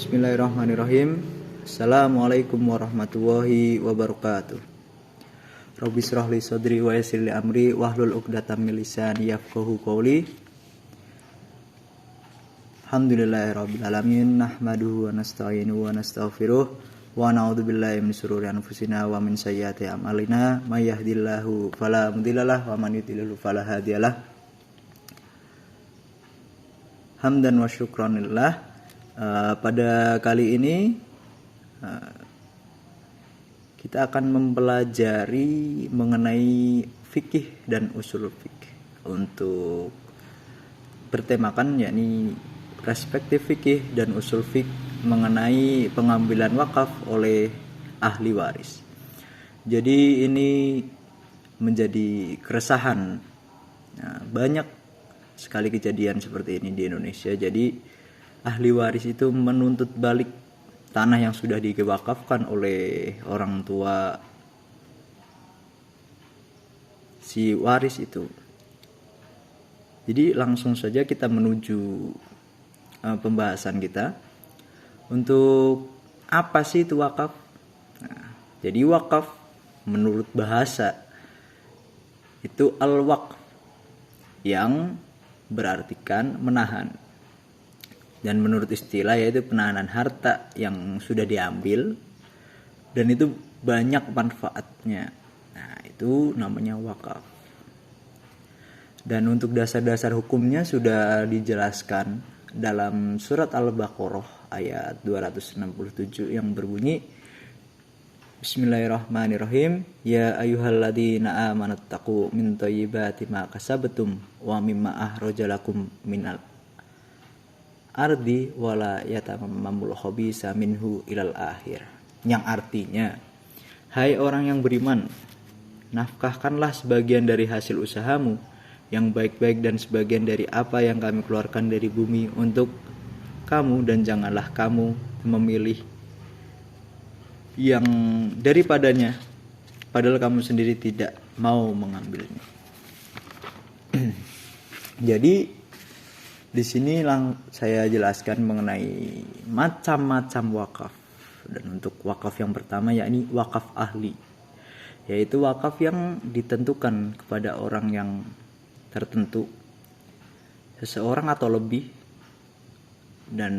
Bismillahirrahmanirrahim. Assalamualaikum warahmatullahi wabarakatuh. Rabbi shrah li sadri wa yassir li amri wahlul 'uqdatam min lisani yafqahu qawli. Alhamdulillahirabbil alamin, nahmaduhu wa nasta'inuhu wa nastaghfiruh wa na'udzubillahi min shururi anfusina wa min sayyiati a'malina, may yahdihillahu fala mudhillalah wa man yudhlil fala hadiyalah. Hamdan wa syukranillah. Pada kali ini kita akan mempelajari mengenai fikih dan usul fikih untuk bertemakan yakni perspektif fikih dan usul fikih mengenai pengambilan wakaf oleh ahli waris. Jadi ini menjadi keresahan. Banyak sekali kejadian seperti ini di Indonesia. Jadi ahli waris itu menuntut balik tanah yang sudah diwakafkan oleh orang tua si waris itu. Jadi langsung saja kita menuju pembahasan kita. Untuk apa sih itu wakaf? Jadi wakaf menurut bahasa itu al-waqf yang berartikan menahan. Dan menurut istilah yaitu penahanan harta yang sudah diambil dan itu banyak manfaatnya. Nah, itu namanya wakaf. Dan untuk dasar-dasar hukumnya sudah dijelaskan dalam surat Al-Baqarah ayat 267 yang berbunyi Bismillahirrahmanirrahim. Ya ayyuhalladzina amanattaqu min thayyibati ma kasabtum wa mimma akhrajalakum minal ardi wala yatamamul khabisa minhu ilal akhir. Yang artinya, hai orang yang beriman, nafkahkanlah sebagian dari hasil usahamu yang baik-baik dan sebagian dari apa yang kami keluarkan dari bumi untuk kamu, dan janganlah kamu memilih yang daripadanya padahal kamu sendiri tidak mau mengambilnya. Jadi di sini saya jelaskan mengenai macam-macam wakaf. Dan untuk wakaf yang pertama yakni wakaf ahli, yaitu wakaf yang ditentukan kepada orang yang tertentu, seseorang atau lebih. Dan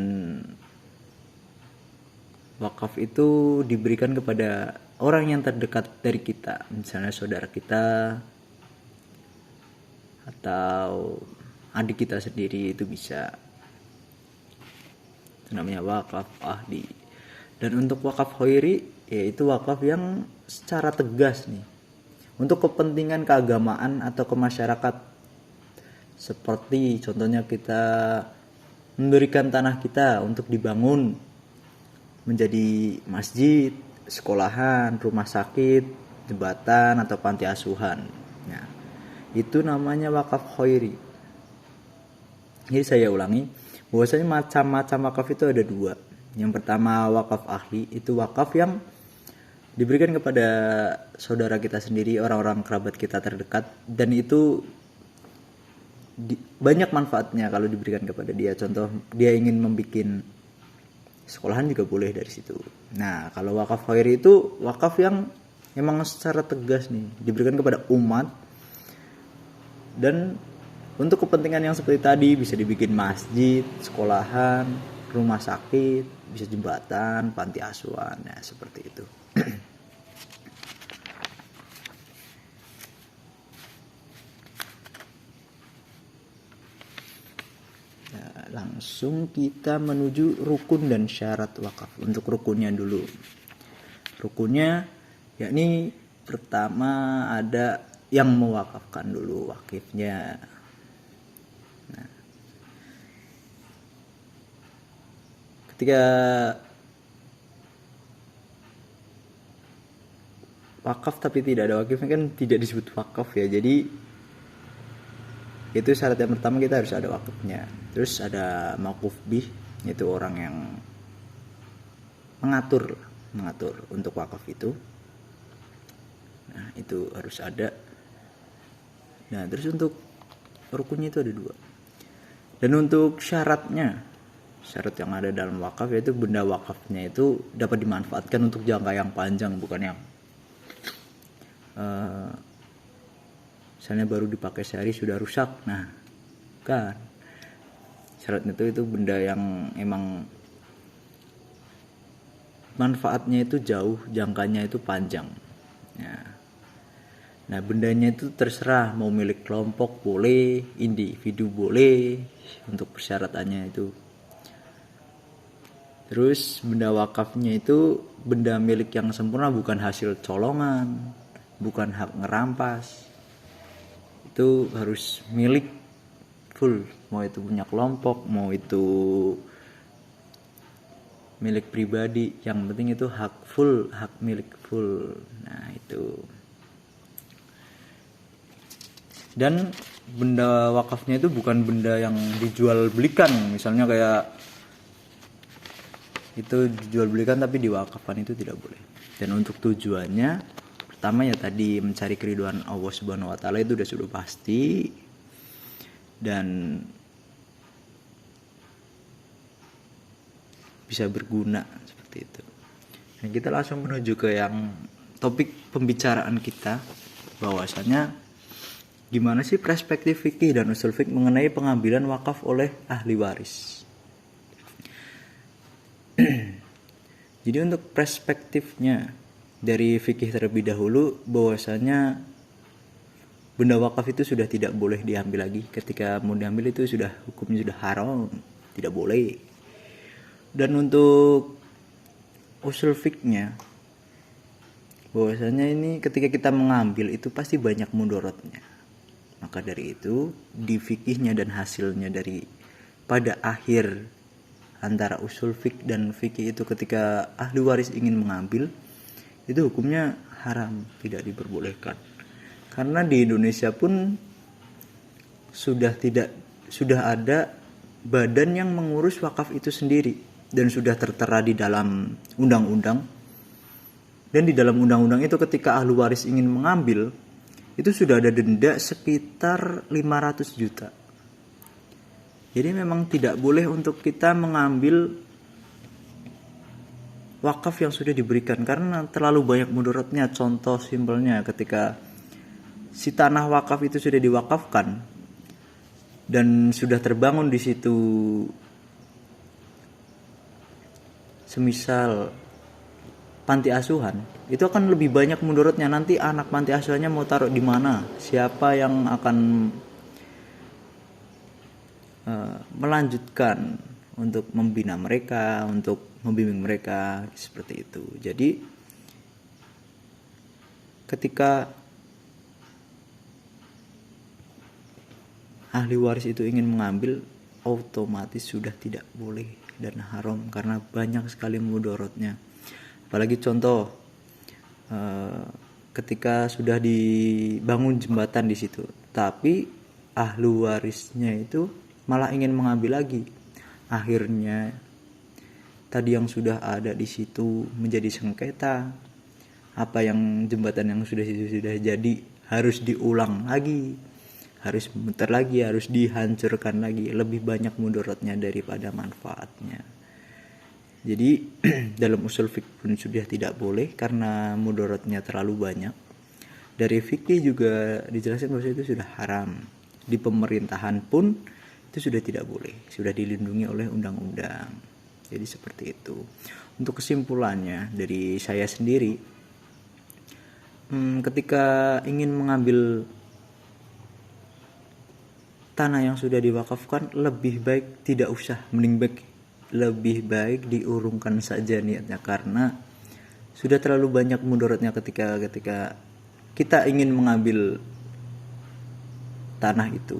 wakaf itu diberikan kepada orang yang terdekat dari kita, misalnya saudara kita atau adik kita sendiri, itu bisa. Itu namanya wakaf ahli. Dan untuk wakaf khairi, yaitu wakaf yang secara tegas nih, untuk kepentingan keagamaan atau ke masyarakat. Seperti contohnya kita memberikan tanah kita untuk dibangun menjadi masjid, sekolahan, rumah sakit, jembatan atau panti asuhan. Nah, itu namanya wakaf khairi. Jadi saya ulangi, bahwasanya macam-macam wakaf itu ada dua. Yang pertama wakaf ahli, itu wakaf yang diberikan kepada saudara kita sendiri, orang-orang kerabat kita terdekat, dan itu banyak manfaatnya kalau diberikan kepada dia. Contoh, dia ingin membuat sekolahan juga boleh dari situ. Nah, kalau wakaf khairi itu wakaf yang memang secara tegas nih diberikan kepada umat, dan untuk kepentingan yang seperti tadi, bisa dibikin masjid, sekolahan, rumah sakit, bisa jembatan, panti asuhan, ya seperti itu. Nah, langsung kita menuju rukun dan syarat wakaf. Untuk rukunnya dulu. Rukunnya yakni pertama ada yang mewakafkan dulu wakifnya. Ketika wakaf tapi tidak ada wakifnya kan tidak disebut wakaf ya. Jadi itu syarat yang pertama, kita harus ada wakifnya. Terus ada mauquf bih, yaitu orang yang mengatur untuk wakaf itu. Nah, itu harus ada. Nah, terus untuk rukunnya itu ada dua. Dan untuk syaratnya syarat yang ada dalam wakaf yaitu benda wakafnya itu dapat dimanfaatkan untuk jangka yang panjang, bukan yang misalnya baru dipakai sehari sudah rusak. Nah, kan syaratnya itu benda yang emang manfaatnya itu jauh, jangkanya itu panjang. Nah, bendanya itu terserah mau milik kelompok boleh, individu boleh, untuk persyaratannya itu. Terus benda wakafnya itu benda milik yang sempurna, bukan hasil colongan, bukan hak ngerampas. Itu harus milik full, mau itu punya kelompok, mau itu milik pribadi, yang penting itu hak full, hak milik full. Nah, itu. Dan benda wakafnya itu bukan benda yang dijual belikan, misalnya kayak itu dijual belikan tapi diwakafkan, itu tidak boleh. Dan untuk tujuannya pertama ya tadi mencari keridhaan Allah Subhanahu wa taala, itu sudah pasti, dan bisa berguna seperti itu. Dan kita langsung menuju ke yang topik pembicaraan kita, bahwasanya gimana sih perspektif fikih dan usul fikih mengenai pengambilan wakaf oleh ahli waris. Jadi untuk perspektifnya dari fikih terlebih dahulu, bahwasanya benda wakaf itu sudah tidak boleh diambil lagi. Ketika mau diambil itu sudah hukumnya sudah haram, tidak boleh. Dan untuk usul fikihnya, bahwasanya ini ketika kita mengambil itu pasti banyak mudorotnya. Maka dari itu di fikihnya dan hasilnya dari pada akhir antara usul fikih dan fikih itu, ketika ahli waris ingin mengambil itu hukumnya haram, tidak diperbolehkan. Karena di Indonesia pun sudah ada badan yang mengurus wakaf itu sendiri, dan sudah tertera di dalam undang-undang. Dan di dalam undang-undang itu ketika ahli waris ingin mengambil itu sudah ada denda sekitar 500 juta. Jadi memang tidak boleh untuk kita mengambil wakaf yang sudah diberikan, karena terlalu banyak mudaratnya. Contoh simpelnya, ketika si tanah wakaf itu sudah diwakafkan dan sudah terbangun di situ, semisal panti asuhan, itu akan lebih banyak mudaratnya. Nanti anak panti asuhannya mau taruh di mana, siapa yang akan melanjutkan untuk membina mereka, untuk membimbing mereka, seperti itu. Jadi ketika ahli waris itu ingin mengambil, otomatis sudah tidak boleh dan haram, karena banyak sekali mudaratnya. Apalagi contoh ketika sudah dibangun jembatan di situ, tapi ahli warisnya itu malah ingin mengambil lagi. Akhirnya tadi yang sudah ada di situ menjadi sengketa. Apa yang jembatan yang sudah jadi harus diulang lagi, harus muter lagi, harus dihancurkan lagi. Lebih banyak mudaratnya daripada manfaatnya. Jadi dalam usul fikih pun sudah tidak boleh karena mudaratnya terlalu banyak. Dari fikih juga dijelaskan bahwa itu sudah haram. Di pemerintahan pun itu sudah tidak boleh, sudah dilindungi oleh undang-undang. Jadi seperti itu. Untuk kesimpulannya dari saya sendiri, ketika ingin mengambil tanah yang sudah diwakafkan, lebih baik tidak usah, lebih baik diurungkan saja niatnya, karena sudah terlalu banyak mudaratnya ketika kita ingin mengambil tanah itu.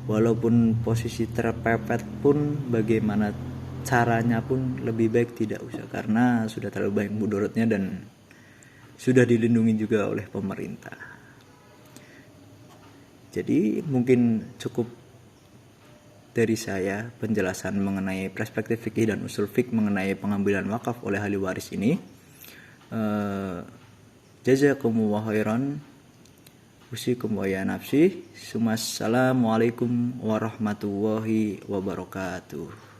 Walaupun posisi terpepet pun, bagaimana caranya pun lebih baik tidak usah, karena sudah terlalu banyak mudaratnya dan sudah dilindungi juga oleh pemerintah. Jadi mungkin cukup dari saya penjelasan mengenai perspektif fikih dan usul fikih mengenai pengambilan wakaf oleh ahli waris ini. Jazakumullah khairan. Usikum wa ya nafsi. Assalamualaikum warahmatullahi wabarakatuh.